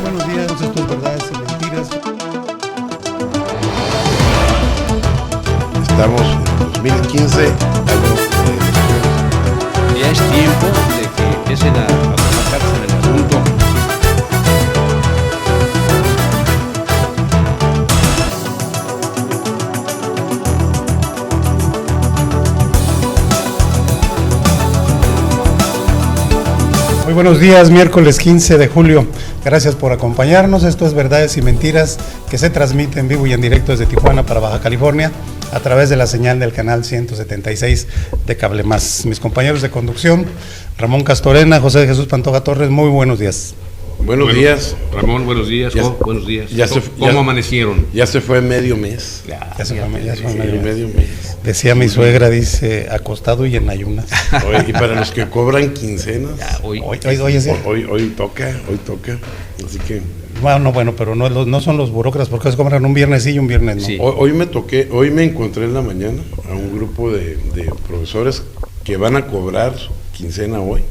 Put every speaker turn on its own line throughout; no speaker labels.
buenos días, esto es Verdades y Mentiras.
Estamos en 2015, año de
Ya es tiempo de que empiecen a trabajarse en el asunto.
Muy buenos días, miércoles 15 de julio. Gracias por acompañarnos. Esto es Verdades y Mentiras, que se transmite en vivo y en directo desde Tijuana para Baja California a través de la señal del canal 176 de Cable Más. Mis compañeros de conducción, Ramón Castorena, José de Jesús Pantoja Torres, muy buenos días.
Buenos días.
Ramón, buenos días. Buenos días. ¿Cómo amanecieron?
Ya se fue medio mes.
Ya se fue
medio mes.
Decía mi suegra, dice, acostado y en ayunas.
Oye, y para los que cobran quincenas,
Hoy
toca. Así que
bueno, pero no son los burócratas, porque se cobran un viernes sí y un viernes no.
Sí.
Hoy me encontré en la mañana a un grupo de profesores que van a cobrar su quincena hoy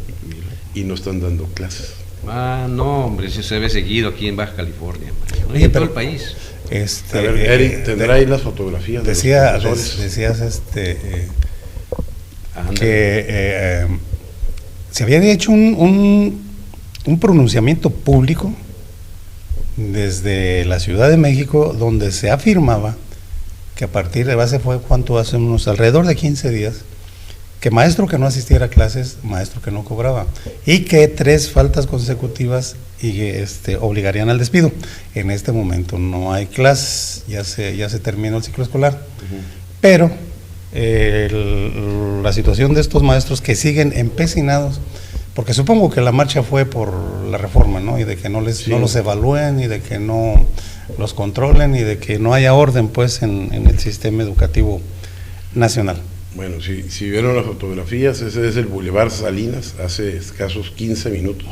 y no están dando clases.
No, hombre, eso se ve seguido aquí en Baja California.
Oye,
en todo
pero
el país.
A ver, Eric, ¿tendrá ahí las fotografías?
Decías que se había hecho un pronunciamiento público desde la Ciudad de México donde se afirmaba que a partir de base fue hace unos alrededor de 15 días, que maestro que no asistiera a clases, maestro que no cobraba, y que 3 faltas consecutivas obligarían al despido. En este momento no hay clases, ya se terminó el ciclo escolar, pero la situación de estos maestros que siguen empecinados, porque supongo que la marcha fue por la reforma, ¿no? Y de que no los evalúen, y de que no los controlen, y de que no haya orden, pues, en el sistema educativo nacional.
Bueno, si vieron las fotografías, ese es el Boulevard Salinas, hace escasos 15 minutos.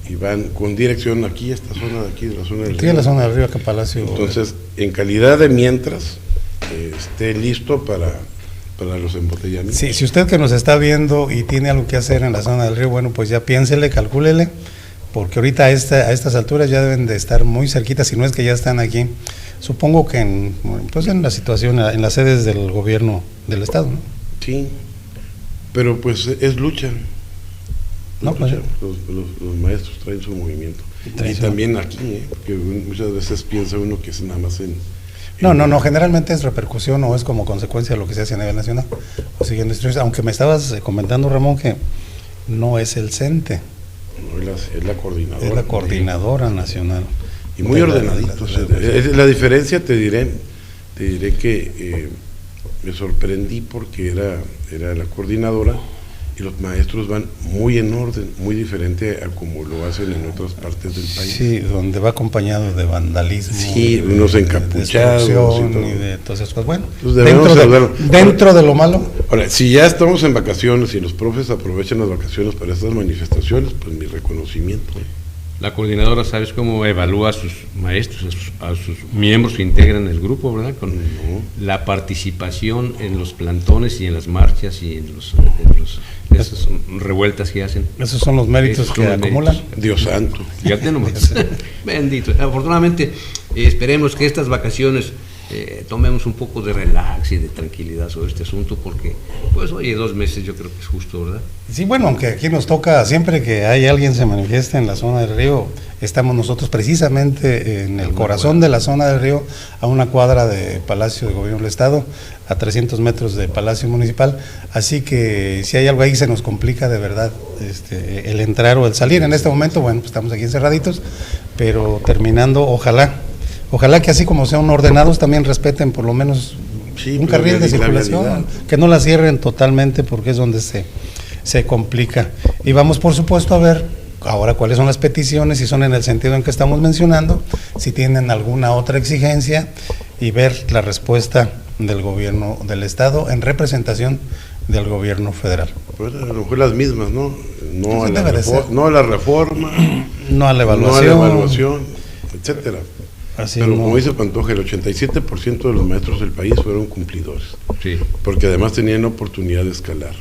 Y van con dirección aquí, esta zona de aquí, de la zona del río.
Sí, la zona del río, acá Palacio.
Entonces, en calidad de mientras, esté listo para los embotellamientos.
Sí, si usted que nos está viendo y tiene algo que hacer en la zona del río, bueno, pues ya piénsele, calcúlele, porque ahorita a estas alturas ya deben de estar muy cerquitas, si no es que ya están aquí. Supongo que en la situación, en las sedes del gobierno del estado, ¿no?
Sí, pero pues es lucha.
No, pues,
los maestros traen su movimiento. Y también aquí, porque muchas veces piensa uno que es nada más en...
No, generalmente es repercusión o es como consecuencia de lo que se hace a nivel nacional. O siguiendo instrucciones, aunque me estabas comentando, Ramón, que no es el CENTE.
No, es la coordinadora.
Es la coordinadora nacional.
Y muy ordenadito. La diferencia, te diré que me sorprendí porque era la coordinadora y los maestros van muy en orden, muy diferente a como lo hacen en otras partes del país.
Sí, donde va acompañado de vandalismo.
Sí, unos encapuchados
y de todas esas cosas. Bueno,
dentro
de lo malo.
Ahora, si ya estamos en vacaciones y los profes aprovechan las vacaciones para estas manifestaciones, pues mi reconocimiento.
La coordinadora, ¿sabes cómo evalúa a sus maestros, a sus miembros que integran el grupo, verdad? Con la participación en los plantones y en las marchas y en esas revueltas que hacen.
Esos son los méritos que acumulan.
Dios santo.
Fíjate nomás. Bendito. Afortunadamente, esperemos que estas vacaciones tomemos un poco de relax y de tranquilidad sobre este asunto, porque, pues, oye, 2 meses yo creo que es justo, ¿verdad?
Sí, bueno, aunque aquí nos toca, siempre que hay alguien se manifieste en la zona del río, estamos nosotros precisamente en el corazón de la zona del río, a una cuadra de Palacio de Gobierno del Estado, a 300 metros de Palacio Municipal, así que si hay algo ahí se nos complica de verdad el entrar o el salir. En este momento, bueno, pues estamos aquí encerraditos, pero terminando, Ojalá que así como sean ordenados también respeten por lo menos un carril de circulación, que no la cierren totalmente, porque es donde se complica. Y vamos por supuesto a ver ahora cuáles son las peticiones, si son en el sentido en que estamos mencionando, si tienen alguna otra exigencia, y ver la respuesta del gobierno del estado en representación del gobierno federal.
Pues a lo mejor las mismas, ¿no? No a la reforma,
no a la evaluación,
etcétera.
Así
pero como dice Pantoja, el 87% de los maestros del país fueron cumplidores.
Sí. Porque
además tenían oportunidad de escalar.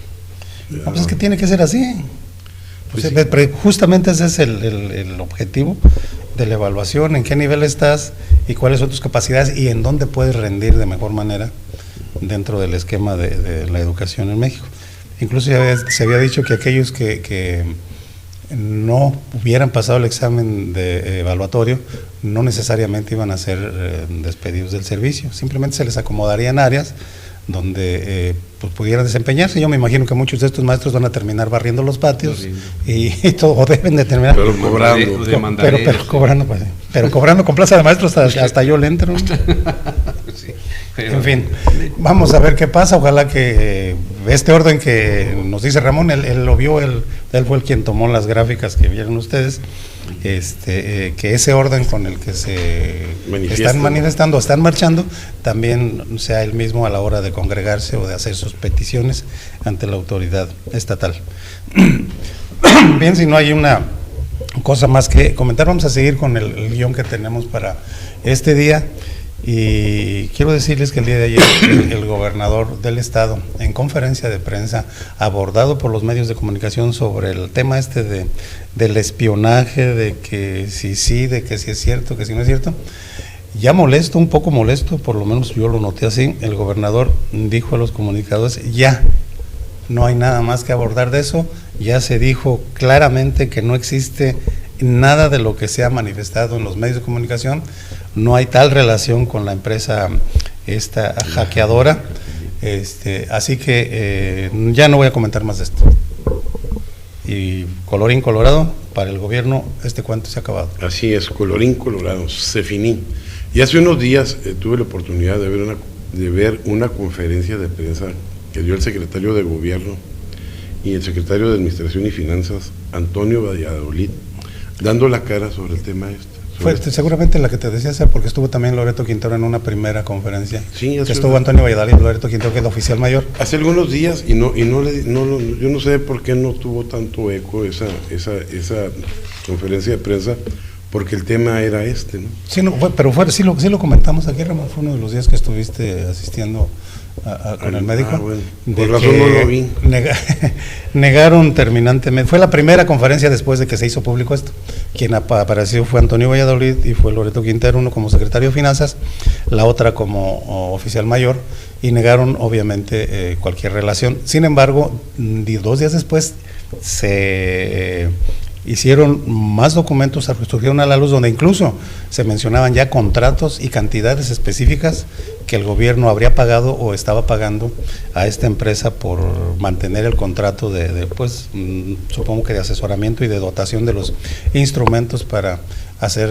Pues es que tiene que ser así. Pues sí. Justamente ese es el objetivo de la evaluación, en qué nivel estás y cuáles son tus capacidades y en dónde puedes rendir de mejor manera dentro del esquema de la educación en México. Incluso se había dicho que aquellos que no hubieran pasado el examen de evaluatorio no necesariamente iban a ser despedidos del servicio, simplemente se les acomodarían áreas donde pues pudieran desempeñarse. Yo me imagino que muchos de estos maestros van a terminar barriendo los patios y todo, o deben de terminar.
Pero cobrando.
Pero cobrando, pues, pero cobrando con plaza de maestros hasta yo le entro.
Sí,
en fin, vamos a ver qué pasa. Ojalá que este orden que nos dice Ramón, él lo vio, él fue el quien tomó las gráficas que vieron ustedes. Que ese orden con el que se están manifestando, están marchando, también sea el mismo a la hora de congregarse o de hacer sus peticiones ante la autoridad estatal. Bien, si no hay una cosa más que comentar, vamos a seguir con el guión que tenemos para este día. Y quiero decirles que el día de ayer el gobernador del estado, en conferencia de prensa, abordado por los medios de comunicación sobre el tema del espionaje, de que sí, de que sí es cierto, que sí no es cierto, ya molesto, un poco molesto, por lo menos yo lo noté así, el gobernador dijo a los comunicadores, ya, no hay nada más que abordar de eso, ya se dijo claramente que no existe nada de lo que se ha manifestado en los medios de comunicación, no hay tal relación con la empresa esta hackeadora, así que ya no voy a comentar más de esto. Y colorín colorado, para el gobierno este cuento se ha acabado.
Así es, colorín colorado, se finí. Y hace unos días tuve la oportunidad de ver una conferencia de prensa que dio el secretario de Gobierno y el secretario de Administración y Finanzas, Antonio Valladolid, dando la cara sobre el tema
Fue seguramente la que te decía hacer, porque estuvo también Loreto Quintero en una primera conferencia.
Sí,
que estuvo Antonio Valladolid, Loreto Quintero, que es el oficial mayor.
Hace algunos días, yo no sé por qué no tuvo tanto eco esa conferencia de prensa, porque el tema era ¿no?
Sí, sí lo comentamos aquí, Ramón, fue uno de los días que estuviste asistiendo con el médico.
Bueno, por razón no lo vi.
Negaron terminantemente. Fue la primera conferencia después de que se hizo público esto. Quien apareció fue Antonio Valladolid y fue Loreto Quintero, uno como secretario de Finanzas, la otra como oficial mayor, y negaron obviamente cualquier relación. Sin embargo, 2 días después se hicieron más documentos, surgieron a la luz donde incluso se mencionaban ya contratos y cantidades específicas que el gobierno habría pagado o estaba pagando a esta empresa por mantener el contrato pues supongo que de asesoramiento y de dotación de los instrumentos para hacer,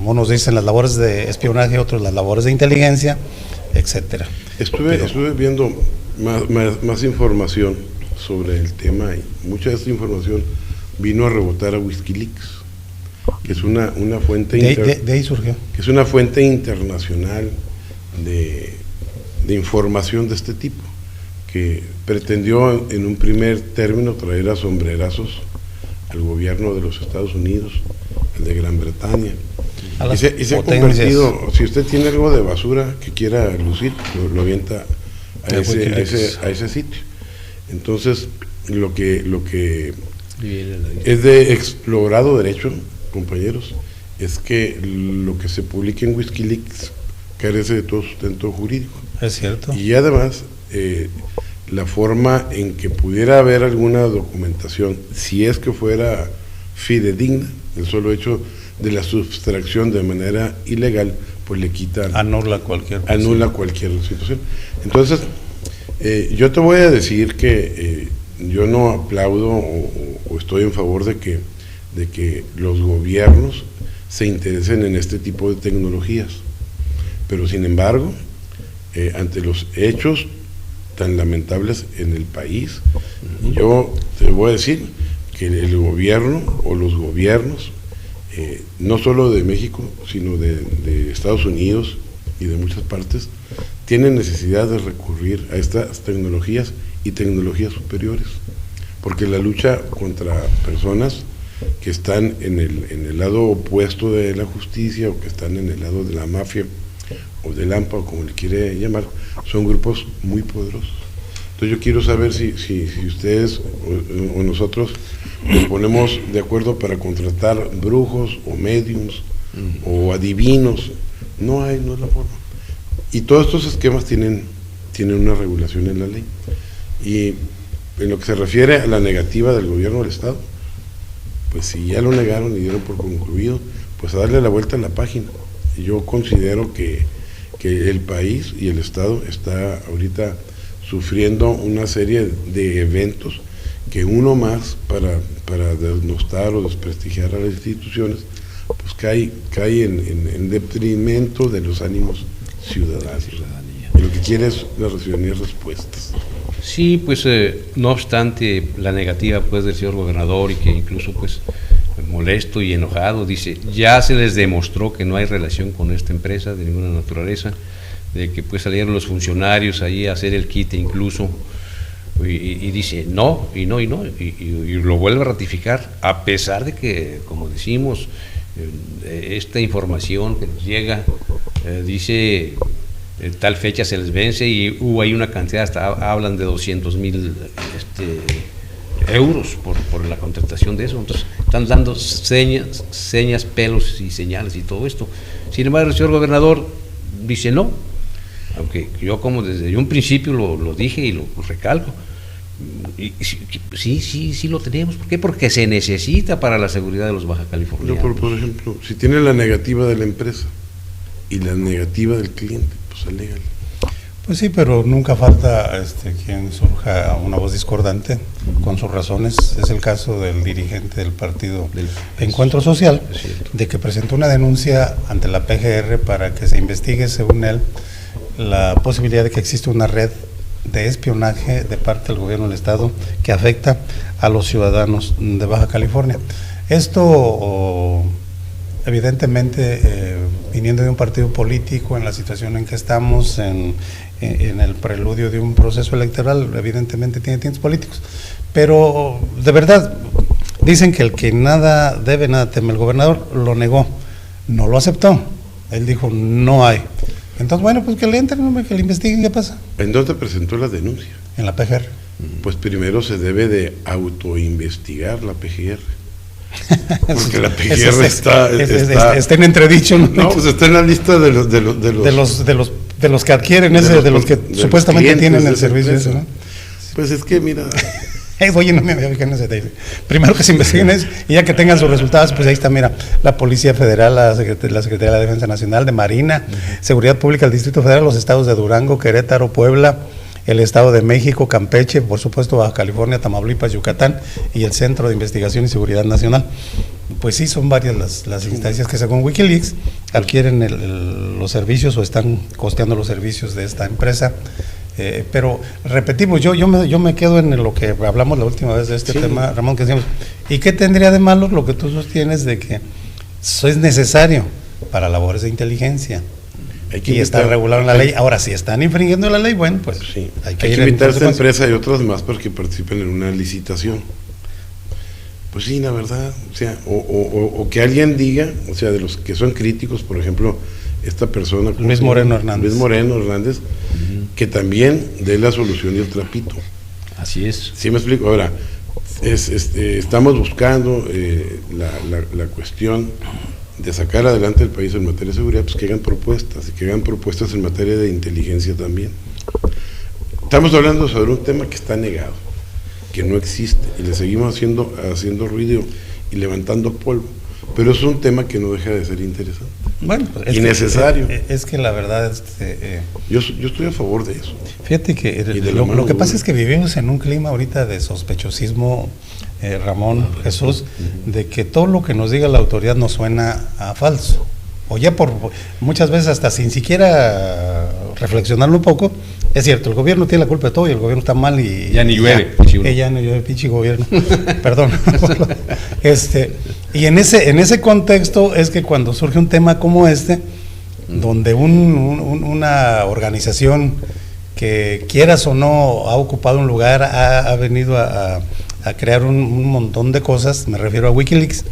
unos dicen las labores de espionaje, otros las labores de inteligencia, etcétera.
Estuve viendo más información sobre el tema y mucha de esta información vino a rebotar a WikiLeaks, que es una fuente
de ahí surgió,
que es una fuente internacional de información de este tipo, que pretendió en un primer término traer a sombrerazos al gobierno de los Estados Unidos, el de Gran Bretaña, y se ha convertido, si usted tiene algo de basura que quiera lucir, lo avienta a ese sitio. Entonces lo que es de explorado derecho, compañeros, es que lo que se publica en WikiLeaks carece de todo sustento jurídico.
Es cierto.
Y además, la forma en que pudiera haber alguna documentación, si es que fuera fidedigna, el solo hecho de la sustracción de manera ilegal, pues le quita,
anula cualquier
situación. Entonces, yo te voy a decir que yo no aplaudo o estoy en favor de que los gobiernos se interesen en este tipo de tecnologías, pero sin embargo, ante los hechos tan lamentables en el país, yo te voy a decir que el gobierno o los gobiernos, no solo de México, sino de Estados Unidos y de muchas partes, tienen necesidad de recurrir a estas tecnologías y tecnologías superiores, porque la lucha contra personas que están en el lado opuesto de la justicia o que están en el lado de la mafia o del AMPA o como le quiere llamar, son grupos muy poderosos. Entonces yo quiero saber si ustedes o nosotros nos ponemos de acuerdo para contratar brujos o médiums o adivinos. No es la forma. Y todos estos esquemas tienen una regulación en la ley. Y en lo que se refiere a la negativa del gobierno del Estado, pues si ya lo negaron y dieron por concluido, pues a darle la vuelta a la página. Yo considero que el país y el Estado está ahorita sufriendo una serie de eventos que uno más para denostar o desprestigiar a las instituciones, pues cae en detrimento de los ánimos ciudadanos. Y lo que quiere es la ciudadanía respuestas.
Sí, pues no obstante la negativa pues del señor gobernador, y que incluso pues molesto y enojado dice, ya se les demostró que no hay relación con esta empresa de ninguna naturaleza, de que pues salieron los funcionarios ahí a hacer el quite incluso, y dice no, y lo vuelve a ratificar, a pesar de que, como decimos, esta información que nos llega dice tal fecha se les vence, y hubo ahí una cantidad, hasta hablan de 200,000 euros por la contratación de eso. Entonces están dando señas, pelos y señales y todo esto. Sin embargo, el señor gobernador dice no, aunque yo como desde un principio lo dije y lo recalco, y sí lo tenemos. ¿Por qué? Porque se necesita para la seguridad de los baja californianos.
No, por ejemplo, si tiene la negativa de la empresa y la negativa del cliente, pues alégale.
Pues sí, pero nunca falta quien surja una voz discordante con sus razones. Es el caso del dirigente del partido del Encuentro Social, de que presentó una denuncia ante la PGR para que se investigue, según él, la posibilidad de que existe una red de espionaje de parte del gobierno del Estado que afecta a los ciudadanos de Baja California. Esto, evidentemente, viniendo de un partido político, en la situación en que estamos, en el preludio de un proceso electoral, evidentemente tiene tintes políticos. Pero, de verdad, dicen que el que nada debe, nada teme. El gobernador lo negó, no lo aceptó. Él dijo, no hay. Entonces, bueno, pues que le entren, que le investiguen qué pasa.
¿En dónde presentó la denuncia?
En la PGR.
Pues primero se debe de autoinvestigar la PGR. Porque la PGR
está en entredicho, ¿no?
No, pues está en la lista de
los que adquieren de los que supuestamente tienen el servicio ese, ¿no?
Pues es que mira,
oye, no me había fijado en ese detalle. Primero que se investiguen eso, y ya que tengan sus resultados, pues ahí está, mira, la Policía Federal, la Secretaría de la Defensa Nacional, de Marina, Seguridad Pública del Distrito Federal, los estados de Durango, Querétaro, Puebla, el Estado de México, Campeche, por supuesto Baja California, Tamaulipas, Yucatán, y el Centro de Investigación y Seguridad Nacional. Pues sí, son varias las instancias que, según Wikileaks, adquieren los servicios o están costeando los servicios de esta empresa. Pero repetimos, yo me quedo en lo que hablamos la última vez de este tema, Ramón, que decíamos, ¿y qué tendría de malo lo que tú sostienes de que eso es necesario para labores de inteligencia? Y está regulado en la ley. Ahora, si están infringiendo la ley, bueno, pues
sí, hay que invitar a esta empresa y otras más para que participen en una licitación. Pues sí, la verdad, o sea, o que alguien diga, o sea, de los que son críticos, por ejemplo, esta persona
Luis Moreno Hernández,
que también dé la solución y el trapito.
Así es.
Sí, me explico. Ahora, estamos buscando la cuestión de sacar adelante el país en materia de seguridad, pues que hagan propuestas, y que hagan propuestas en materia de inteligencia también. Estamos hablando sobre un tema que está negado, que no existe, y le seguimos haciendo ruido y levantando polvo, pero es un tema que no deja de ser interesante.
Bueno,
y necesario.
Es que la verdad
yo estoy a favor de eso.
Fíjate que lo que pasa es que vivimos en un clima ahorita de sospechosismo, Ramón, Jesús, de que todo lo que nos diga la autoridad nos suena a falso, o ya por muchas veces hasta sin siquiera reflexionarlo un poco. Es cierto, el gobierno tiene la culpa de todo y el gobierno está mal y
ya ni llueve,
ya no llueve, pinche gobierno. Perdón. Y en ese contexto es que cuando surge un tema como este, donde una organización que, quieras o no, ha ocupado un lugar, ha venido a crear un montón de cosas, me refiero a Wikileaks,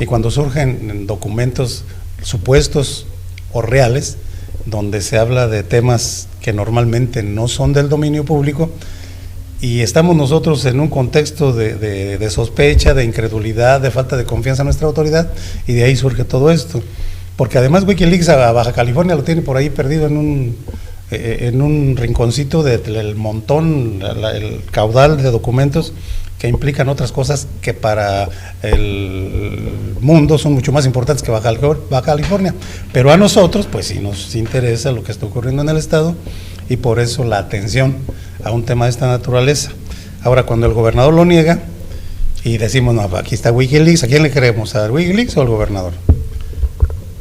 y cuando surgen documentos supuestos o reales, donde se habla de temas que normalmente no son del dominio público, y estamos nosotros en un contexto de sospecha, de incredulidad, de falta de confianza en nuestra autoridad, y de ahí surge todo esto. porque además Wikileaks a Baja California lo tiene por ahí perdido en un rinconcito del montón, el caudal de documentos que implican otras cosas que para el mundo son mucho más importantes que Baja California, pero a nosotros pues sí nos interesa lo que está ocurriendo en el estado y por eso la atención a un tema de esta naturaleza. Ahora, cuando el gobernador lo niega y decimos, no, aquí está Wikileaks, ¿a quién le creemos? ¿A Wikileaks o al gobernador?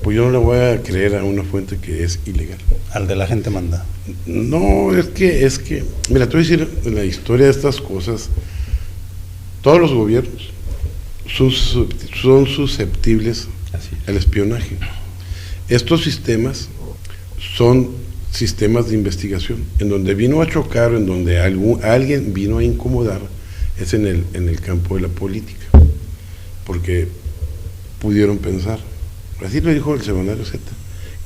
Pues yo no le voy a creer a una fuente que es ilegal.
Al de la gente manda.
No, es que, mira, te voy a decir, en la historia de estas cosas, todos los gobiernos son susceptibles al espionaje. Estos sistemas son sistemas de investigación, en donde vino a chocar, en donde alguien vino a incomodar, es en el campo de la política, porque pudieron pensar, así lo dijo el semanario Z,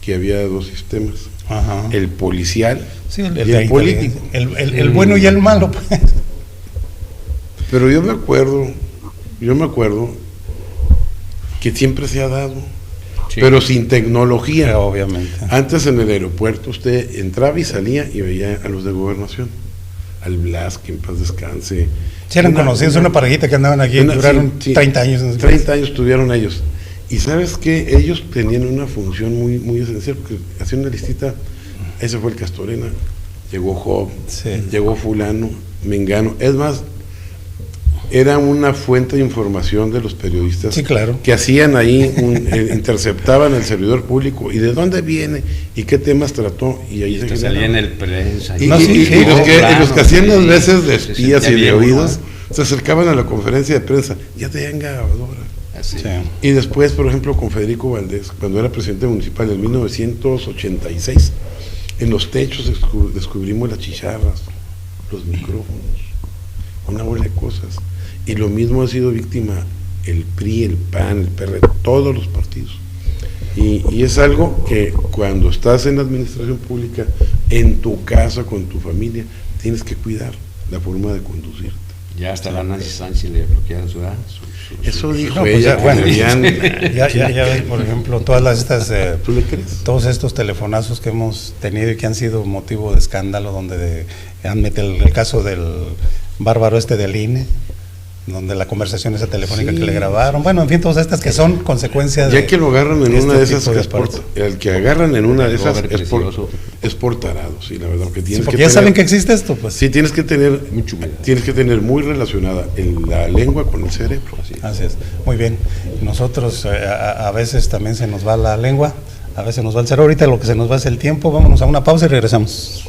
que había dos sistemas,
Ajá.
El policial
sí,
y el político.
El bueno y el malo, pues.
Pero yo me acuerdo que siempre se ha dado, sí, pero sin tecnología.
Sí, obviamente.
Antes en el aeropuerto usted entraba y salía y veía a los de gobernación, al Blas, que en paz descanse.
Sí, eran conocidos, una parejita que andaban aquí, duraron sí, 30 años. No sé
30 años tuvieron ellos. Y sabes que ellos tenían una función muy, muy esencial, porque hacían una listita, ese fue el Castorena, llegó Job, sí, llegó fulano, mengano, es más, era una fuente de información de los periodistas,
sí, claro,
que hacían ahí, interceptaban el servidor público, y de dónde viene, y qué temas trató, y ahí se
salía en el prensa.
Y los que hacían las veces de espías y de oídos, se acercaban a la conferencia de prensa, ya tenían grabadora.
Sí.
Y después, por ejemplo, con Federico Valdés, cuando era presidente municipal en 1986, en los techos descubrimos las chicharras, los micrófonos, una bola de cosas. Y lo mismo ha sido víctima el PRI, el PAN, el PRD, todos los partidos. Y es algo que cuando estás en la administración pública, en tu casa, con tu familia, tienes que cuidar la forma de conducirte.
Ya hasta la Nancy Sánchez le bloquearon su
eso dijo
no,
ella.
Pues ya ves, por ejemplo, todas estas
¿tú le crees?
Todos estos telefonazos que hemos tenido y que han sido motivo de escándalo, donde han metido el caso del bárbaro del INE, donde la conversación esa telefónica sí, que le grabaron, bueno, en fin, todas estas que son consecuencias
ya que lo agarran en una de esas, el que agarran en una de esas es por tarado, sí, la verdad, que tienes
sí, porque
que
ya
tener,
saben que existe esto, pues.
Sí, tienes que tener muy relacionada la lengua con el cerebro.
Así es, muy bien. Nosotros a veces también se nos va la lengua, a veces nos va el cerebro, ahorita lo que se nos va es el tiempo, vámonos a una pausa y regresamos.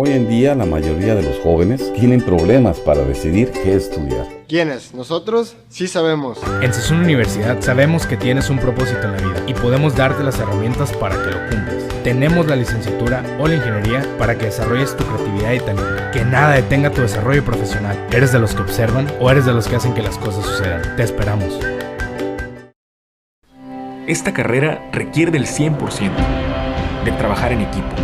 Hoy en día la mayoría de los jóvenes tienen problemas para decidir qué estudiar.
¿Quiénes? ¿Nosotros? Sí sabemos.
En Sassoon Universidad sabemos que tienes un propósito en la vida y podemos darte las herramientas para que lo cumplas. Tenemos la licenciatura o la ingeniería para que desarrolles tu creatividad y talento. Que nada detenga tu desarrollo profesional. ¿Eres de los que observan o eres de los que hacen que las cosas sucedan? Te esperamos.
Esta carrera requiere del 100%, de trabajar en equipo,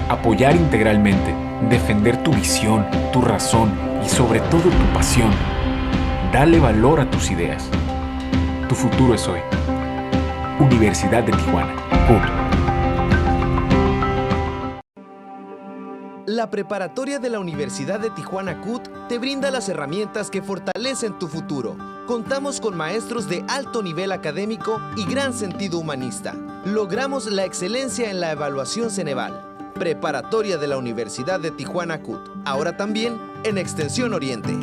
apoyar integralmente, defender tu visión, tu razón y sobre todo tu pasión. Dale valor a tus ideas. Tu futuro es hoy. Universidad de Tijuana.
La preparatoria de la Universidad de Tijuana CUT te brinda las herramientas que fortalecen tu futuro. Contamos con maestros de alto nivel académico y gran sentido humanista. Logramos la excelencia en la evaluación Ceneval. Preparatoria de la Universidad de Tijuana CUT, ahora también en Extensión Oriente.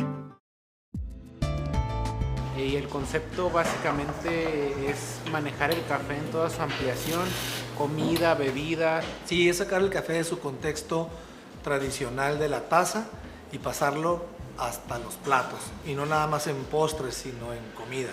Y el concepto básicamente es manejar el café en toda su ampliación, comida, bebida.
Sí, es sacar el café de su contexto tradicional de la taza y pasarlo hasta los platos, y no nada más en postres, sino en comida.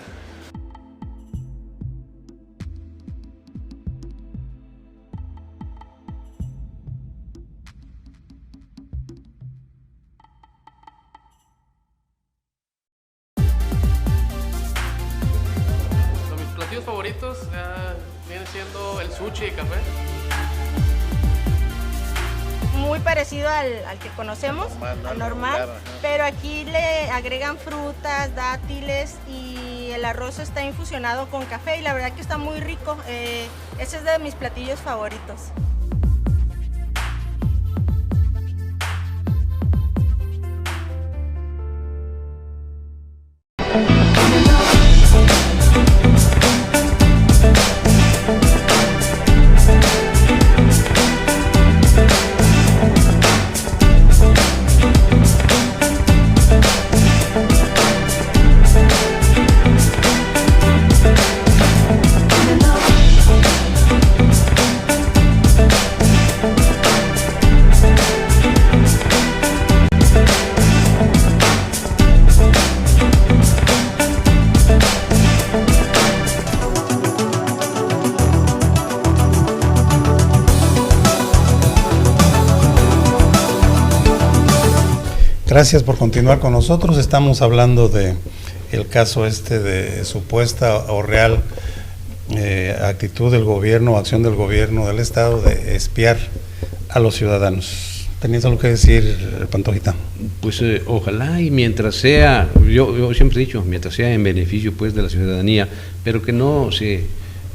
Mis platillos favoritos viene siendo el sushi y café.
Muy parecido al que conocemos, al normal, pero aquí le agregan frutas, dátiles y el arroz está infusionado con café y la verdad que está muy rico. Ese es de mis platillos favoritos.
Gracias por continuar con nosotros. Estamos hablando de el caso de supuesta o real actitud del gobierno, acción del gobierno del Estado de espiar a los ciudadanos. ¿Tenías algo que decir, Pantojita?
Pues ojalá y mientras sea, yo siempre he dicho, mientras sea en beneficio pues de la ciudadanía, pero que no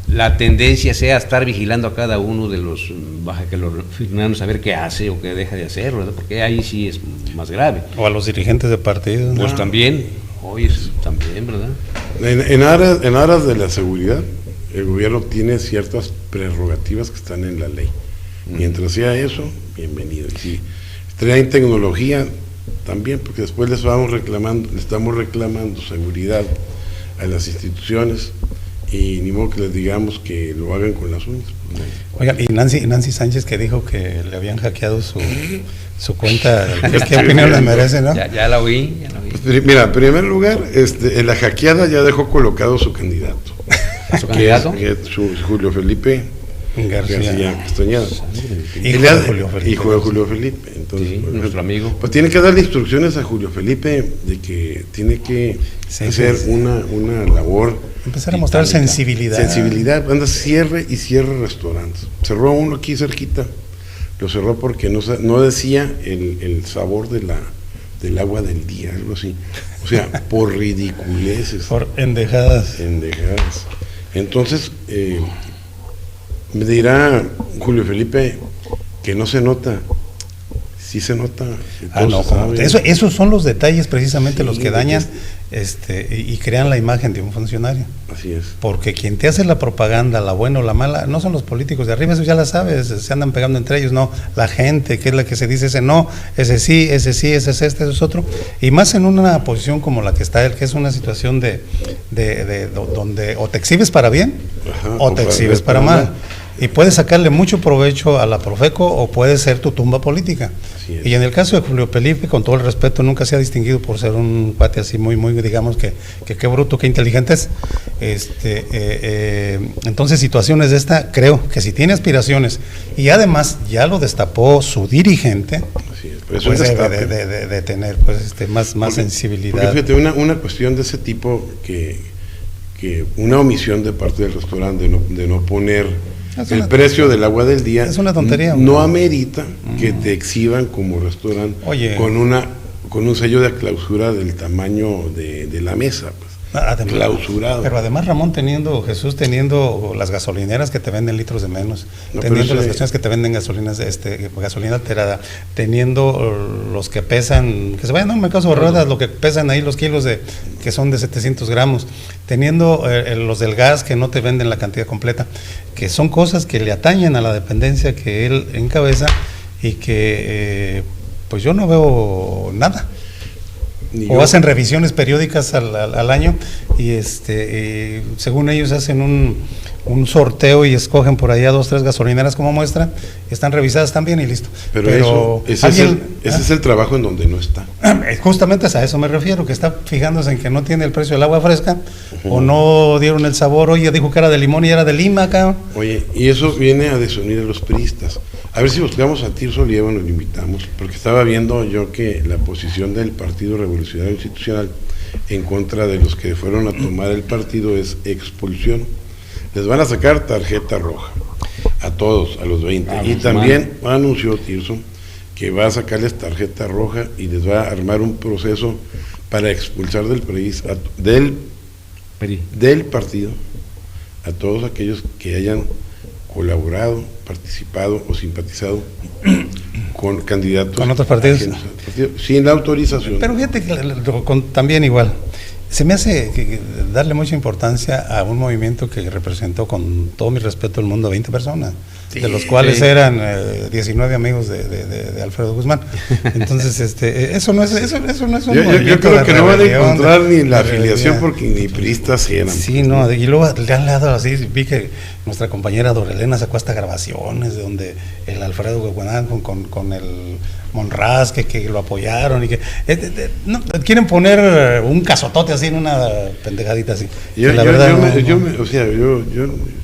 la tendencia sea estar vigilando a cada uno de los bajacaloriferanos a ver qué hace o qué deja de hacer, ¿verdad? Porque ahí sí es más grave.
O a los dirigentes de partidos.
Pues también, también, ¿verdad?
En aras de la seguridad, el gobierno tiene ciertas prerrogativas que están en la ley. Mientras sea eso, bienvenido. Y si traen tecnología, también, porque después le estamos reclamando seguridad a las instituciones, y ni modo que les digamos que lo hagan con las uñas.
Oigan, y Nancy Sánchez, que dijo que le habían hackeado su cuenta, ¿qué opinión les merece, no?
Ya la oí.
Pues, mira, en primer lugar, en la hackeada ya dejó colocado su candidato.
¿Su candidato?
Julio Felipe García Castañeda. Hijo de Julio Felipe. Entonces,
sí, nuestro amigo.
Pues tiene que darle instrucciones a Julio Felipe de que tiene que hacer una labor.
Empezar a mostrar sensibilidad.
Anda, cierre restaurantes. Cerró uno aquí cerquita. Lo cerró porque no decía el sabor del agua del día, algo así. O sea, por ridiculeces.
Por endejadas.
Entonces, me dirá Julio Felipe que no se nota. Sí se nota.
Esos son los detalles precisamente los que dañan y crean la imagen de un funcionario.
Así es.
Porque quien te hace la propaganda, la buena o la mala, no son los políticos de arriba, eso ya la sabes, se andan pegando entre ellos, no, la gente, que es la que se dice ese no, ese sí, ese es ese es otro, y más en una posición como la que está él, que es una situación de donde o te exhibes para bien, o te exhibes para mal. Y puedes sacarle mucho provecho a la Profeco o puede ser tu tumba política. Y en el caso de Julio Felipe, con todo el respeto, nunca se ha distinguido por ser un cuate así muy, digamos que qué bruto, qué inteligente es. Entonces, situaciones de esta, creo que si tiene aspiraciones y además ya lo destapó su dirigente, pues debe de tener más sensibilidad.
Porque fíjate, una cuestión de ese tipo que una omisión de parte del restaurante de no poner el precio del agua del día
es una tontería.
No amerita que te exhiban como restaurante con un sello de clausura del tamaño de la mesa, pues, clausurado.
Pero además, Ramón, teniendo las gasolineras que te venden litros de menos, teniendo las estaciones que te venden gasolina alterada, teniendo los que pesan, que se vayan a un mercado de ruedas, lo que pesan ahí los kilos que son de 700 gramos, teniendo los del gas que no te venden la cantidad completa, que son cosas que le atañen a la dependencia que él encabeza, y que pues yo no veo nada.
Ni
O
yo.
hacen revisiones periódicas al año y según ellos hacen un sorteo y escogen por allá 2, 3 gasolineras como muestra, están revisadas también y listo.
Pero ese es el trabajo en donde no está.
Justamente a eso me refiero, que está fijándose en que no tiene el precio del agua fresca, o no dieron el sabor. Oye, dijo que era de limón y era de lima acá.
Oye, y eso viene a desunir a los priistas. A ver si buscamos a Tirso Lieva, nos lo invitamos, porque estaba viendo yo que la posición del Partido Revolucionario Institucional en contra de los que fueron a tomar el partido es expulsión. Les van a sacar tarjeta roja a todos, a los 20. Y también anunció Tirso que va a sacarles tarjeta roja y les va a armar un proceso para expulsar del país, del partido, a todos aquellos que hayan colaborado, participado o simpatizado con candidatos.
¿Con otros partidos?
Sin la autorización.
Pero fíjate que también igual. Se me hace darle mucha importancia a un movimiento que representó, con todo mi respeto del mundo, a 20 personas, de los cuales eran 19 amigos de Alfredo Guzmán. Entonces, eso no es un movimiento.
Yo creo que no van a encontrar ni la
de
afiliación
realidad.
porque ni priistas eran.
Sí, no, y luego le han dado así, vi que nuestra compañera Dorelena sacó hasta grabaciones de donde el Alfredo Guzmán con el Monraz, que lo apoyaron y que no, quieren poner un casotote así en una pendejadita así.
Yo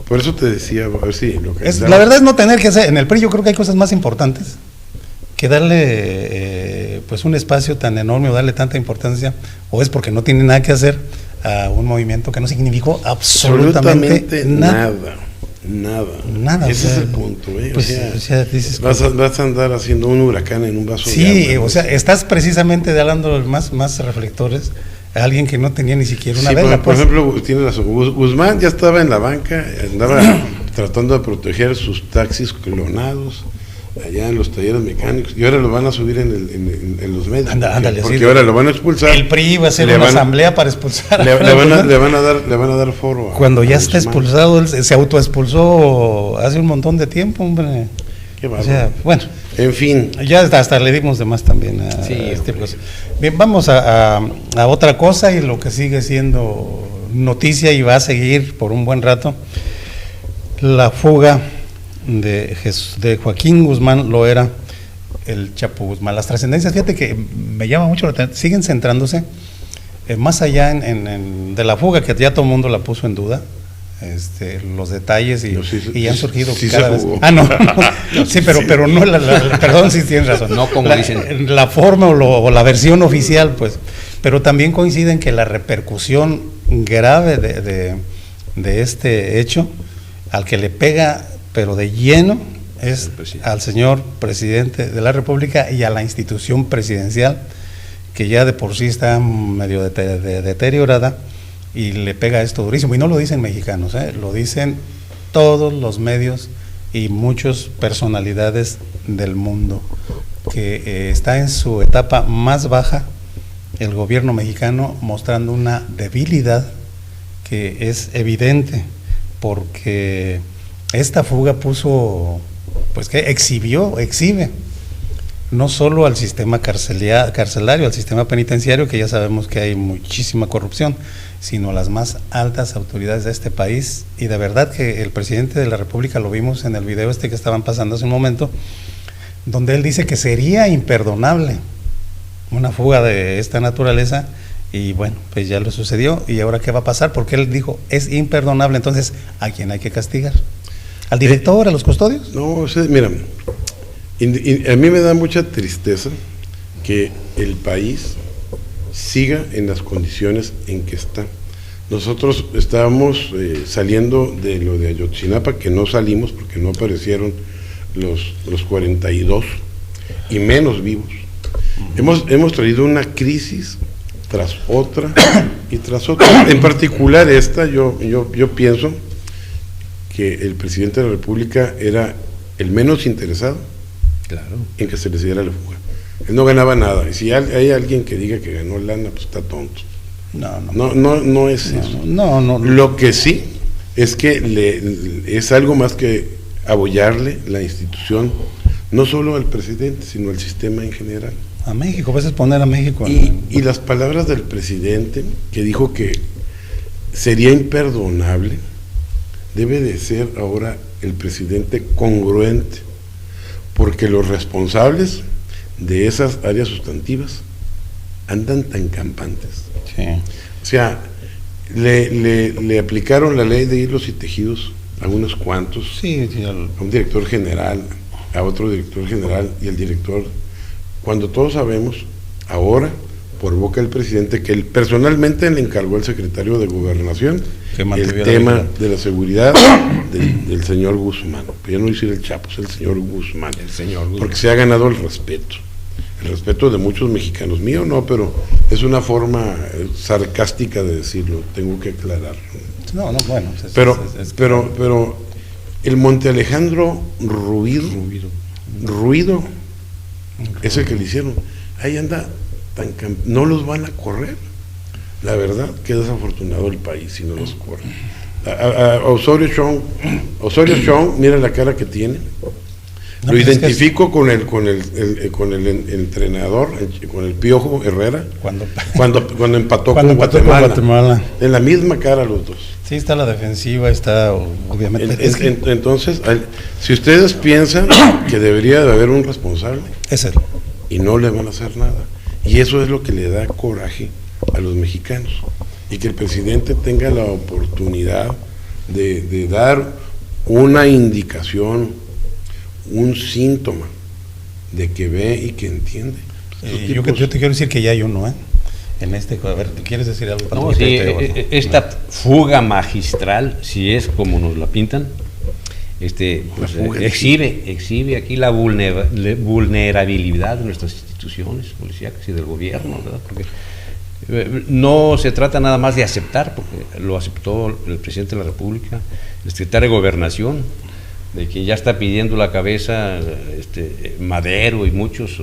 por eso te decía, a ver si lo que
la verdad es no tener que hacer. En el PRI yo creo que hay cosas más importantes que darle pues un espacio tan enorme o darle tanta importancia, o es porque no tiene nada que hacer a un movimiento que no significó absolutamente nada.
Nada. Ese es el punto,
Pues, dices,
vas a andar haciendo un huracán en un vaso de agua.
Sí, o sea, estás precisamente hablando de más reflectores a alguien que no tenía ni siquiera una vela.
Por ejemplo, tiene razón, Guzmán ya estaba en la banca, andaba tratando de proteger sus taxis clonados allá en los talleres mecánicos, y ahora lo van a subir en los medios.
Ándale,
porque
sí,
ahora lo van a expulsar.
El PRI va a hacer una asamblea para expulsar.
Le van a dar foro.
Cuando ya está expulsado, él se autoexpulsó hace un montón de tiempo, hombre.
Qué bárbaro.
O sea, bueno.
En fin.
Ya hasta le dimos de más también a este pues. Bien, vamos a otra cosa, y lo que sigue siendo noticia y va a seguir por un buen rato: la fuga de Joaquín Guzmán Loera, el Chapo Guzmán. Las trascendencias, fíjate que me llama mucho la atención, siguen centrándose más allá de la fuga, que ya todo el mundo la puso en duda, los detalles y han surgido cada vez. Sí, pero no perdón, sí tienes razón.
No como dicen.
La forma o la versión oficial, pues. Pero también coinciden que la repercusión grave de este hecho, al que le pega pero de lleno, es al señor presidente de la República y a la institución presidencial, que ya de por sí está medio deteriorada, y le pega esto durísimo. Y no lo dicen mexicanos, lo dicen todos los medios y muchas personalidades del mundo, que está en su etapa más baja el gobierno mexicano, mostrando una debilidad que es evidente, porque esta fuga exhibe no solo al sistema carcelario, al sistema penitenciario, que ya sabemos que hay muchísima corrupción, sino a las más altas autoridades de este país. Y de verdad que el presidente de la República, lo vimos en el video que estaban pasando hace un momento, donde él dice que sería imperdonable una fuga de esta naturaleza, y bueno, pues ya lo sucedió. ¿Y ahora qué va a pasar? Porque él dijo, es imperdonable. Entonces, ¿a quién hay que castigar? ¿Al director, a los custodios?
No, mira, a mí me da mucha tristeza que el país siga en las condiciones en que está. Nosotros estábamos saliendo de lo de Ayotzinapa, que no salimos porque no aparecieron los 42 y menos vivos. Hemos traído una crisis tras otra y tras otra. En particular esta, yo pienso que el presidente de la República era el menos interesado en que se les diera la fuga. Él no ganaba nada, y si hay alguien que diga que ganó lana, pues está tonto. No es eso. Lo que sí es que es algo más que apoyarle la institución no solo al presidente, sino al sistema en general.
A México, a veces poner a México
y las palabras del presidente, que dijo que sería imperdonable, debe de ser ahora el presidente congruente, porque los responsables de esas áreas sustantivas andan tan campantes.
Sí.
O sea, le aplicaron la ley de hilos y tejidos a unos cuantos,
sí,
a un director general, a otro director general y el director, cuando todos sabemos ahora, por boca del presidente, que él personalmente le encargó al secretario de Gobernación el tema de la seguridad del señor Guzmán. Ya no decir el Chapo, es el señor Guzmán. Porque se ha ganado el respeto de muchos mexicanos. Mío no, pero es una forma sarcástica de decirlo, tengo que aclarar.
No, bueno.
Pero el Monte Alejandro Ruido es el que le hicieron. Ahí anda, no los van a correr. La verdad que desafortunado el país si no los corren. A Osorio Chong, mira la cara que tiene. Lo identifico con el entrenador, con el Piojo Herrera, cuando empató con Guatemala. En la misma cara los dos.
Sí, está la defensiva, está obviamente.
Entonces, si ustedes piensan que debería de haber un responsable,
es él.
Y no le van a hacer nada. Y eso es lo que le da coraje a los mexicanos. Y que el presidente tenga la oportunidad de dar una indicación, un síntoma de que ve y que entiende.
Yo te quiero decir que ya hay uno, en a ver, ¿quieres decir algo?
No, sí, esta fuga magistral, si es como nos la pintan, pues, exhibe aquí la vulnerabilidad de nuestras instituciones policíacas y del gobierno, ¿verdad? Porque no se trata nada más de aceptar, porque lo aceptó el presidente de la República, el secretario de Gobernación, de quien ya está pidiendo la cabeza Madero y muchos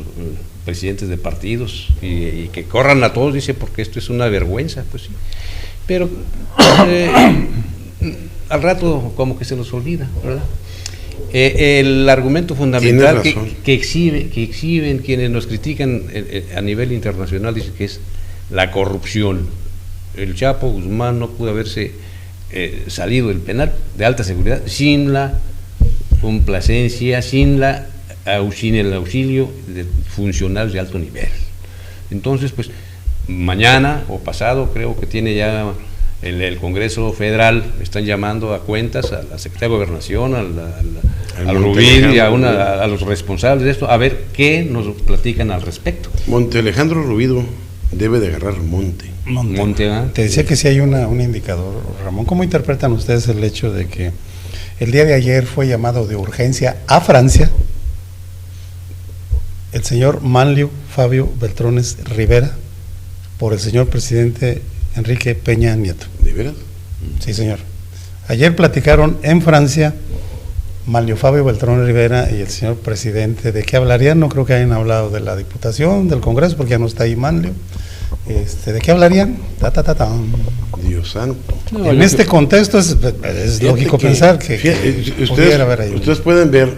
presidentes de partidos, y que corran a todos, dice, porque esto es una vergüenza, pues sí. Pero al rato como que se nos olvida, ¿verdad? El argumento fundamental que exhiben quienes nos critican a nivel internacional, dice que es la corrupción. El Chapo Guzmán no pudo haberse salido del penal de alta seguridad sin la complacencia, sin el auxilio de funcionarios de alto nivel. Entonces, pues, mañana o pasado, creo que tiene ya el Congreso Federal, están llamando a cuentas a la Secretaría de Gobernación, al Rubín y a los responsables de esto, a ver qué nos platican al respecto.
Monte Alejandro Rubido debe de agarrar monte.
Te decía que sí hay un indicador, Ramón. ¿Cómo interpretan ustedes el hecho de que el día de ayer fue llamado de urgencia a Francia el señor Manlio Fabio Beltrones Rivera por el señor presidente Enrique Peña Nieto?
¿De veras?
Sí, señor. Ayer platicaron en Francia Manlio Fabio Beltrones Rivera y el señor presidente. ¿De qué hablarían? No creo que hayan hablado de la Diputación, del Congreso, porque ya no está ahí Manlio. ¿De qué hablarían?
Dios santo.
No, en este contexto es lógico pensar que
ustedes, haber ahí ustedes pueden ver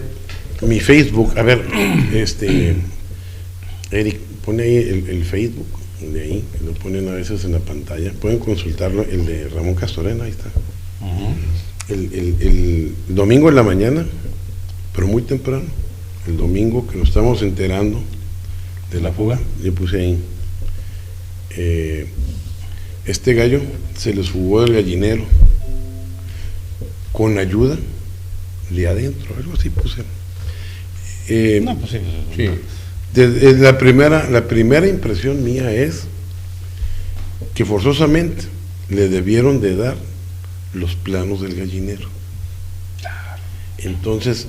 mi Facebook. A ver, Eric, pone ahí el Facebook de ahí, que lo ponen a veces en la pantalla. Pueden consultarlo, el de Ramón Castorena, ahí está. El domingo en la mañana, pero muy temprano, el domingo que nos estamos enterando de la fuga, yo puse ahí. Este gallo se les fugó del gallinero con ayuda de adentro, algo así puse.
No, pues sí.
La primera impresión mía es que forzosamente le debieron de dar los planos del gallinero. Entonces,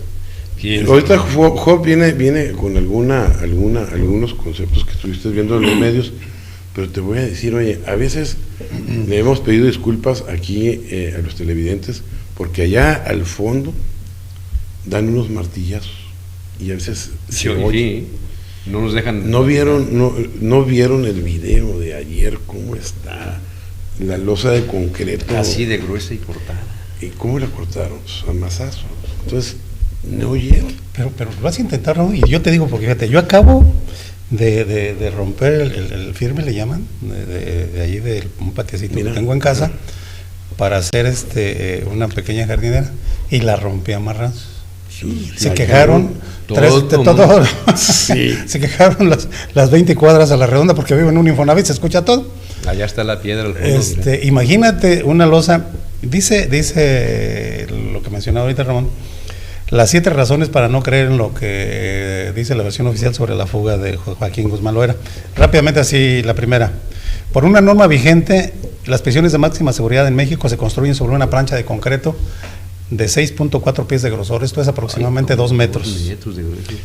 ahorita Job viene con algunos conceptos que estuviste viendo en los medios, pero te voy a decir, oye, a veces le hemos pedido disculpas aquí a los televidentes, porque allá al fondo dan unos martillazos y a veces
sí, no nos dejan.
No vieron el video de ayer, cómo está la losa de concreto,
así de gruesa y cortada.
¿Y cómo la cortaron? A mazazos. Entonces, No oyeron.
Pero lo vas a intentar, ¿no? Y yo te digo, porque fíjate, yo acabo de romper el firme, le llaman, de ahí de un patiecito que tengo en casa, para hacer una pequeña jardinera, y la rompí a marrazos. Se quejaron se quejaron las 20 cuadras a la redonda, porque vivo en un Infonavit, se escucha todo.
Allá está la piedra al fondo.
Imagínate una losa, dice lo que mencionaba ahorita Ramón, las 7 razones para no creer en lo que dice la versión oficial sobre la fuga de Joaquín Guzmán Loera. Rápidamente así, la primera. Por una norma vigente, las prisiones de máxima seguridad en México se construyen sobre una plancha de concreto de 6.4 pies de grosor, esto es aproximadamente 2 metros.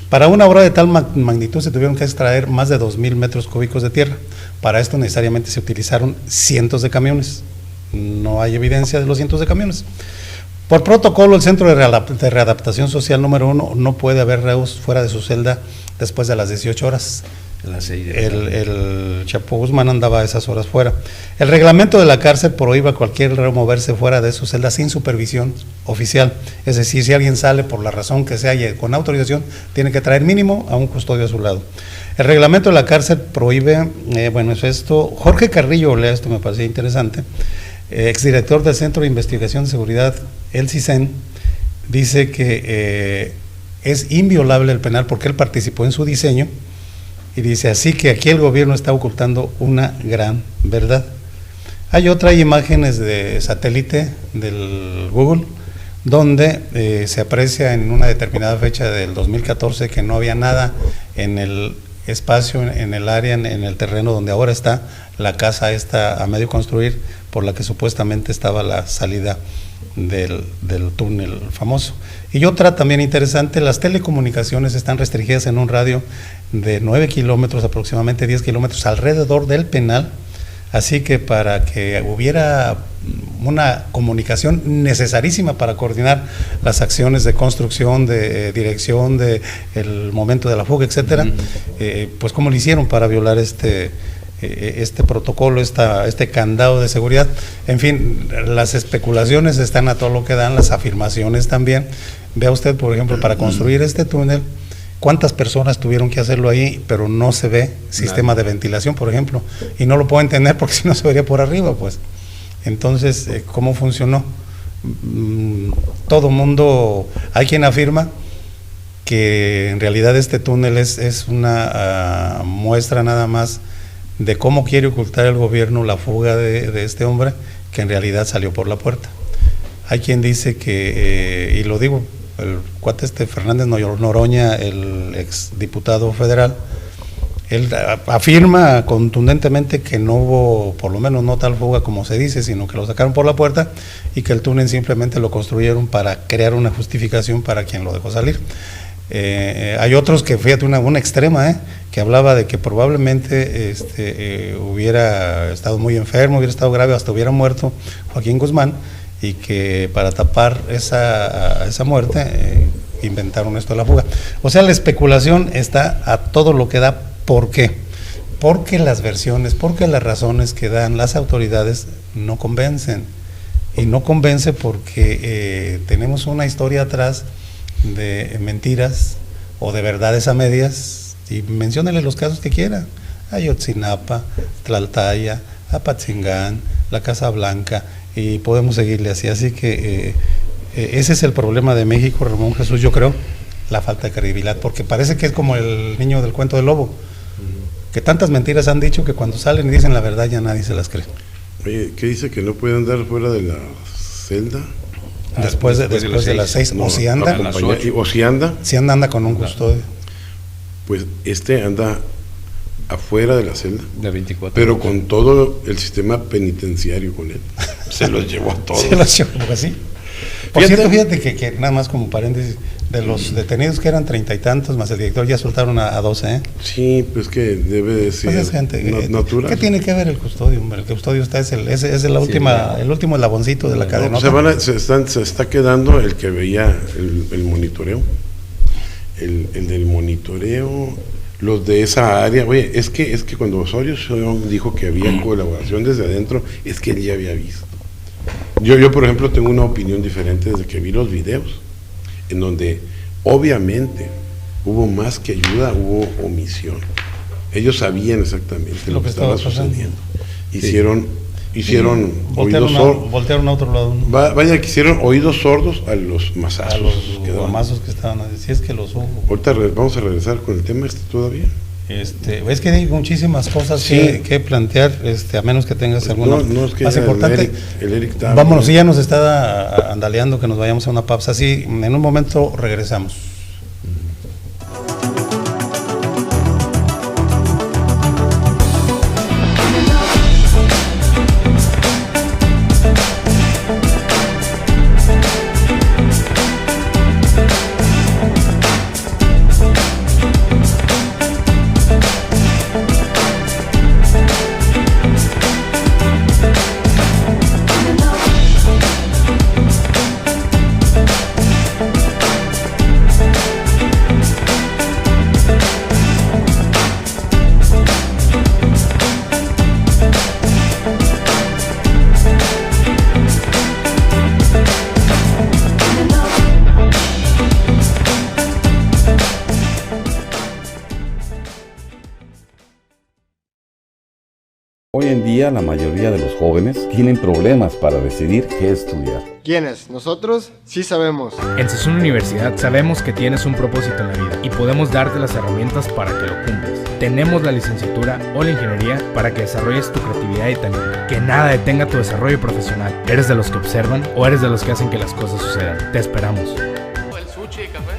Para una obra de tal magnitud se tuvieron que extraer más de 2,000 metros cúbicos de tierra. Para esto necesariamente se utilizaron cientos de camiones. No hay evidencia de los cientos de camiones. Por protocolo, el Centro de Readaptación Social número 1 no puede haber reos fuera de su celda después de las 18 horas. El Chapo Guzmán andaba a esas horas fuera. El reglamento de la cárcel prohíbe a cualquier reo moverse fuera de su celda sin supervisión oficial. Es decir, si alguien sale por la razón que sea y con autorización, tiene que traer mínimo a un custodio a su lado. El reglamento de la cárcel prohíbe, Jorge Carrillo, esto me parecía interesante, exdirector del Centro de Investigación de Seguridad, el CISEN, dice que es inviolable el penal porque él participó en su diseño. Y dice, así que aquí el gobierno está ocultando una gran verdad. Hay imágenes de satélite del Google, donde se aprecia en una determinada fecha del 2014 que no había nada en el espacio, en el área, en el terreno donde ahora está la casa esta a medio construir, por la que supuestamente estaba la salida del túnel famoso. Y otra también interesante, las telecomunicaciones están restringidas en un radio de 9 kilómetros, aproximadamente 10 kilómetros alrededor del penal, así que para que hubiera una comunicación necesarísima para coordinar las acciones de construcción, de dirección, de el momento de la fuga, etcétera, pues cómo lo hicieron para violar este protocolo, este candado de seguridad. En fin, las especulaciones están a todo lo que dan, las afirmaciones también. Vea usted, por ejemplo, para construir este túnel, cuántas personas tuvieron que hacerlo ahí, pero no se ve sistema de ventilación, por ejemplo, y no lo puedo entender porque si no se vería por arriba, pues. Entonces, ¿cómo funcionó? Todo mundo, hay quien afirma que en realidad este túnel es una muestra nada más de cómo quiere ocultar el gobierno la fuga de este hombre, que en realidad salió por la puerta. Hay quien dice que, y lo digo, el cuate Fernández Noroña, el exdiputado federal, él afirma contundentemente que no hubo, por lo menos no tal fuga como se dice, sino que lo sacaron por la puerta y que el túnel simplemente lo construyeron para crear una justificación para quien lo dejó salir. Hay otros que, fíjate, una extrema, que hablaba de que probablemente hubiera estado muy enfermo, hubiera estado grave, hasta hubiera muerto Joaquín Guzmán, y que para tapar esa muerte inventaron esto de la fuga. O sea, la especulación está a todo lo que da. ¿Por qué? Porque las versiones, porque las razones que dan las autoridades no convencen, y no convence porque tenemos una historia atrás de mentiras o de verdades a medias, y menciónenle los casos que quieran: Ayotzinapa, Tlaltaya, Apatzingán, la Casa Blanca, y podemos seguirle así que ese es el problema de México, Ramón Jesús, yo creo, la falta de credibilidad, porque parece que es como el niño del cuento del lobo, que tantas mentiras han dicho que cuando salen y dicen la verdad ya nadie se las cree.
Oye, ¿qué dice? ¿Que no puede andar fuera de la celda?
Después de las 6,
no,
o si anda, si anda con un custodio.
Pues anda afuera de la celda,
de 24
pero
horas,
con todo el sistema penitenciario con él. Se los llevó a todos.
Se los llevó, así. Por cierto, fíjate que nada más como paréntesis, de los detenidos que eran 30 y tantos, más el director, ya soltaron a 12,
Sí, pues que debe de ser
pues es gente,
natural.
¿Qué tiene que ver el custodio, hombre? El custodio es el último eslaboncito de la cadena.
Se está quedando el que veía el monitoreo, el del monitoreo, los de esa área. Oye, es que cuando Osorio dijo que había colaboración desde adentro, es que él ya había visto. Yo por ejemplo tengo una opinión diferente desde que vi los videos, en donde Obviamente, hubo más que ayuda, hubo omisión. Ellos sabían exactamente lo que estaba sucediendo. Hicieron oídos sordos.
Voltearon a otro lado. ¿No?
Vaya que hicieron oídos sordos a los masazos.
A los guamazos que estaban, si es que los hubo.
Ahorita vamos a regresar con el tema todavía.
Es que hay muchísimas cosas que plantear, a menos que tengas alguna
es que
más importante.
El Eric
vámonos, ya nos está andaleando que nos vayamos a una pausa. Así, en un momento regresamos.
Hoy en día la mayoría de los jóvenes tienen problemas para decidir qué estudiar.
¿Quiénes? Nosotros sí sabemos.
En Sassoon Universidad sabemos que tienes un propósito en la vida y podemos darte las herramientas para que lo cumplas. Tenemos la licenciatura o la ingeniería para que desarrolles tu creatividad y talento. Que nada detenga tu desarrollo profesional. ¿Eres de los que observan o eres de los que hacen que las cosas sucedan? Te esperamos.
El sushi y café.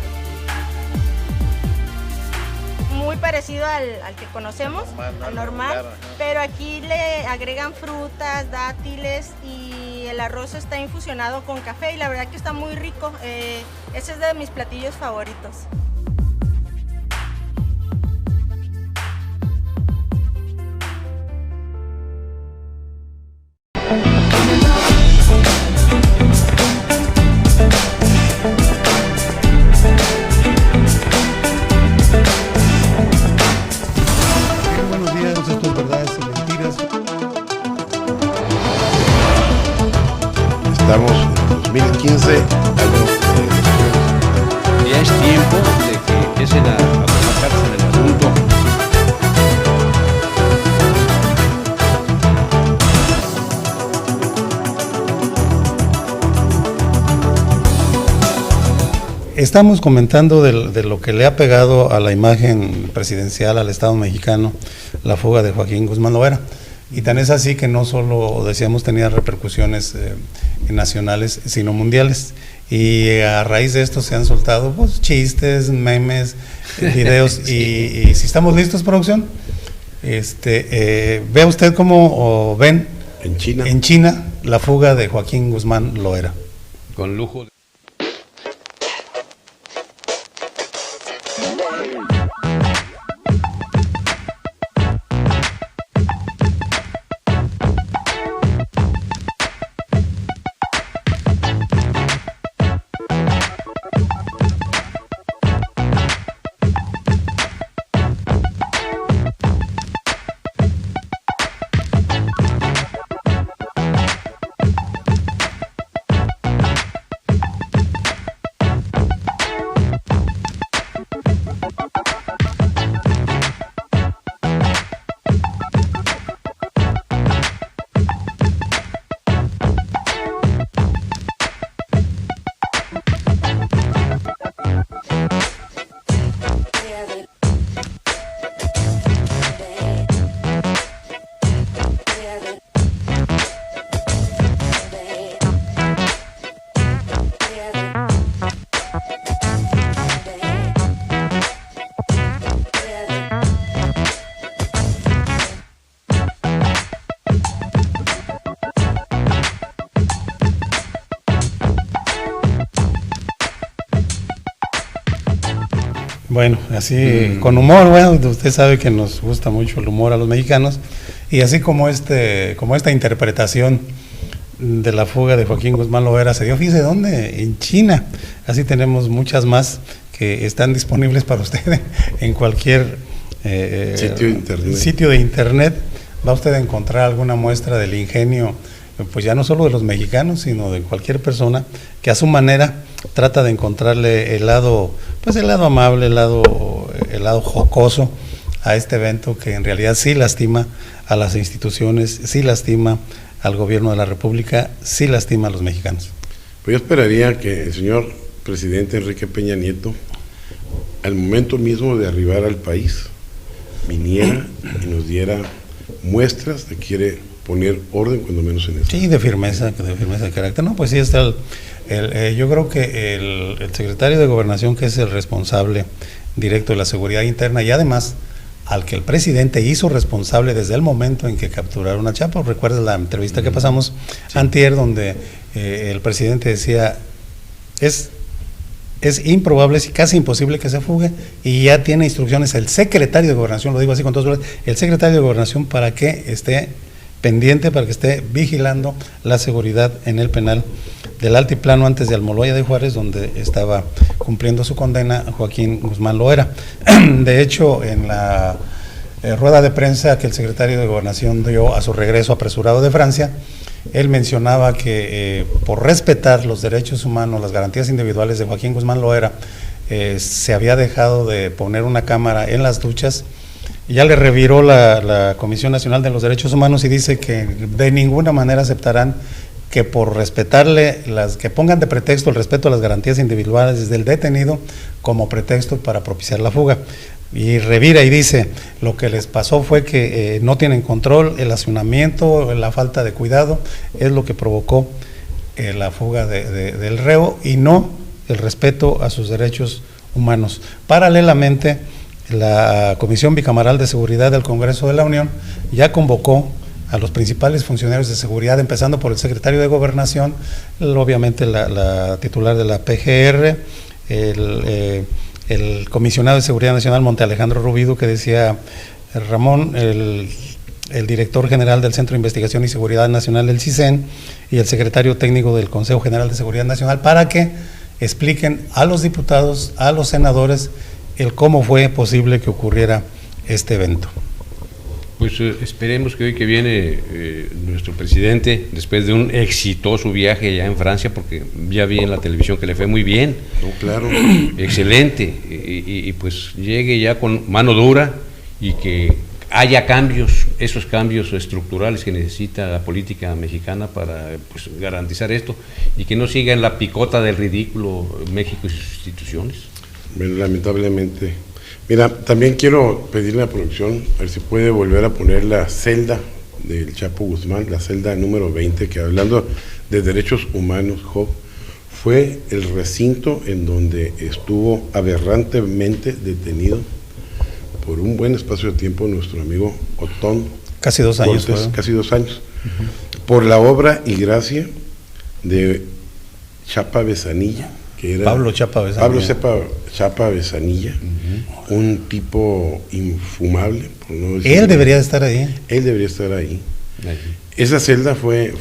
Muy parecido al que conocemos, al normal, pero aquí le agregan frutas, dátiles y el arroz está infusionado con café y la verdad que está muy rico. Ese es de mis platillos favoritos.
Estamos en 2015,
ya es tiempo de que empiecen a trabajarse en el asunto.
Estamos comentando de lo que le ha pegado a la imagen presidencial, al Estado mexicano, la fuga de Joaquín Guzmán Loera. Y tan es así que no solo, decíamos, tenía repercusiones nacionales, sino mundiales. Y a raíz de esto se han soltado chistes, memes, videos. y si estamos listos, producción, vea usted cómo ven en China la fuga de Joaquín Guzmán Loera.
Con lujo de...
Bueno, así con humor, bueno, usted sabe que nos gusta mucho el humor a los mexicanos, y así como esta interpretación de la fuga de Joaquín Guzmán Loera se dio, fíjese dónde, en China. Así tenemos muchas más que están disponibles para usted en cualquier sitio de internet. Va usted a encontrar alguna muestra del ingenio, pues ya no solo de los mexicanos, sino de cualquier persona que a su manera trata de encontrarle el lado pues el lado amable, el lado jocoso a este evento que en realidad sí lastima a las instituciones, sí lastima al gobierno de la República, sí lastima a los mexicanos.
Pues yo esperaría que el señor presidente Enrique Peña Nieto, al momento mismo de arribar al país, viniera y nos diera muestras de que quiere poner orden, cuando menos en esto.
Sí, de firmeza de carácter. No, pues sí está yo creo que el secretario de Gobernación, que es el responsable directo de la seguridad interna y además al que el presidente hizo responsable desde el momento en que capturaron a Chapo. ¿Recuerdas la entrevista que pasamos antier, donde el presidente decía, es improbable, es casi imposible que se fugue, y ya tiene instrucciones el secretario de Gobernación, lo digo así con todas las palabras, el secretario de Gobernación, para que esté pendiente, para que esté vigilando la seguridad en el penal del Altiplano antes de Almoloya de Juárez, donde estaba cumpliendo su condena Joaquín Guzmán Loera. De hecho, en la rueda de prensa que el secretario de Gobernación dio a su regreso apresurado de Francia, él mencionaba que por respetar los derechos humanos, las garantías individuales de Joaquín Guzmán Loera, se había dejado de poner una cámara en las duchas. Ya le reviró la Comisión Nacional de los Derechos Humanos y dice que de ninguna manera aceptarán que por respetarle, que pongan de pretexto el respeto a las garantías individuales del detenido como pretexto para propiciar la fuga. Y revira y dice, lo que les pasó fue que no tienen control, el hacinamiento, la falta de cuidado es lo que provocó la fuga del reo, y no el respeto a sus derechos humanos. Paralelamente, la Comisión Bicameral de Seguridad del Congreso de la Unión ya convocó a los principales funcionarios de seguridad, empezando por el secretario de Gobernación, obviamente la titular de la PGR, el comisionado de Seguridad Nacional, Monte Alejandro Rubido, que decía Ramón, el director general del Centro de Investigación y Seguridad Nacional del CISEN, y el secretario técnico del Consejo General de Seguridad Nacional, para que expliquen a los diputados, a los senadores, el cómo fue posible que ocurriera este evento.
Pues esperemos que hoy que viene nuestro presidente, después de un exitoso viaje allá en Francia, porque ya vi en la televisión que le fue muy bien,
no, claro,
excelente, y pues llegue ya con mano dura y que haya cambios, esos cambios estructurales que necesita la política mexicana para pues garantizar esto, y que no siga en la picota del ridículo México y sus instituciones.
Bueno, lamentablemente. Mira, también quiero pedirle a la producción a ver si puede volver a poner la celda del Chapo Guzmán, la celda número 20, que hablando de derechos humanos, Job, fue el recinto en donde estuvo aberrantemente detenido por un buen espacio de tiempo nuestro amigo Otón.
Casi 2 años.
Cortés, casi 2 años. Por la obra y gracia de Chapa Besanilla, que era
Pablo Chapa Besanilla.
Chapa Besanilla, un tipo infumable, por no decir.
Él debería de estar ahí.
Él debería estar ahí. Esa celda fue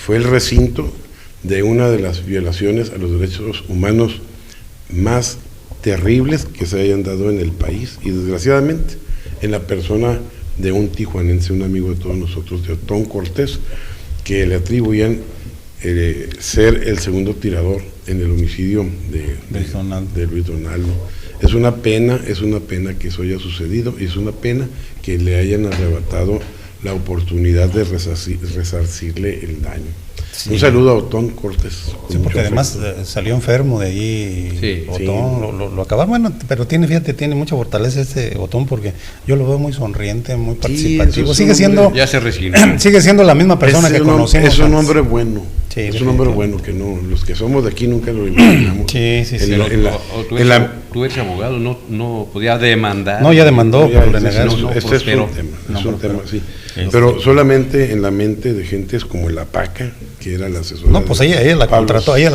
el recinto de una de las violaciones a los derechos humanos más terribles que se hayan dado en el país, y desgraciadamente en la persona de un tijuanense, un amigo de todos nosotros, de Otón Cortés, que le atribuían ser el segundo tirador en el homicidio de Luis Donaldo. Es una pena que eso haya sucedido, y es una pena que le hayan arrebatado la oportunidad de resarcirle el daño. Sí. Un saludo a Otón Cortés.
Sí, porque además salió enfermo de allí. Sí, Otón, sí. Lo acabaron, bueno, pero tiene mucha fortaleza este Otón, porque yo lo veo muy sonriente, muy participativo.
Sigue siendo, ya se resignó.
Sigue siendo la misma persona que conocimos.
Es un hombre bueno. Sí, es un hombre bueno, que no, los que somos de aquí nunca lo imaginamos.
Sí.
Tú eres abogado, no podía demandar.
No, ya demandó,
pero le negaron. Este es un tema, sí. Pero solamente en la mente de gentes como el Apaca, que era la asesora.
No, pues ella la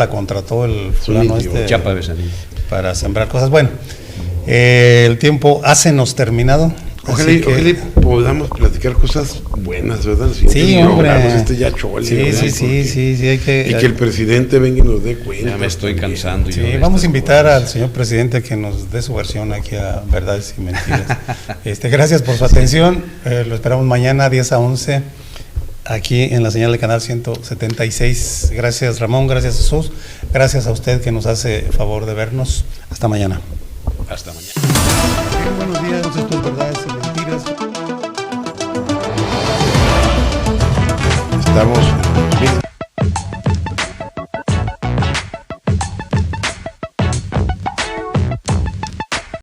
contrató el fulano
Chapa Besanilla
para sembrar cosas. Bueno, el tiempo hácenos terminado.
Ojalá podamos platicar cosas buenas, ¿verdad?
Sí, hombre.
Ya chole,
sí, hay que...
Y que el presidente venga y nos dé cuenta.
Ya me estoy cansando.
Sí, vamos a invitar al señor presidente que nos dé su versión aquí a Verdades y Mentiras. Gracias por su atención. Lo esperamos mañana 10 a 11 aquí en la señal del canal 176. Gracias, Ramón, gracias, Jesús. Gracias a usted que nos hace favor de vernos Hasta mañana.
Hasta mañana.
Buenos días, esto es Verdades y Mentiras.
Estamos en 2000.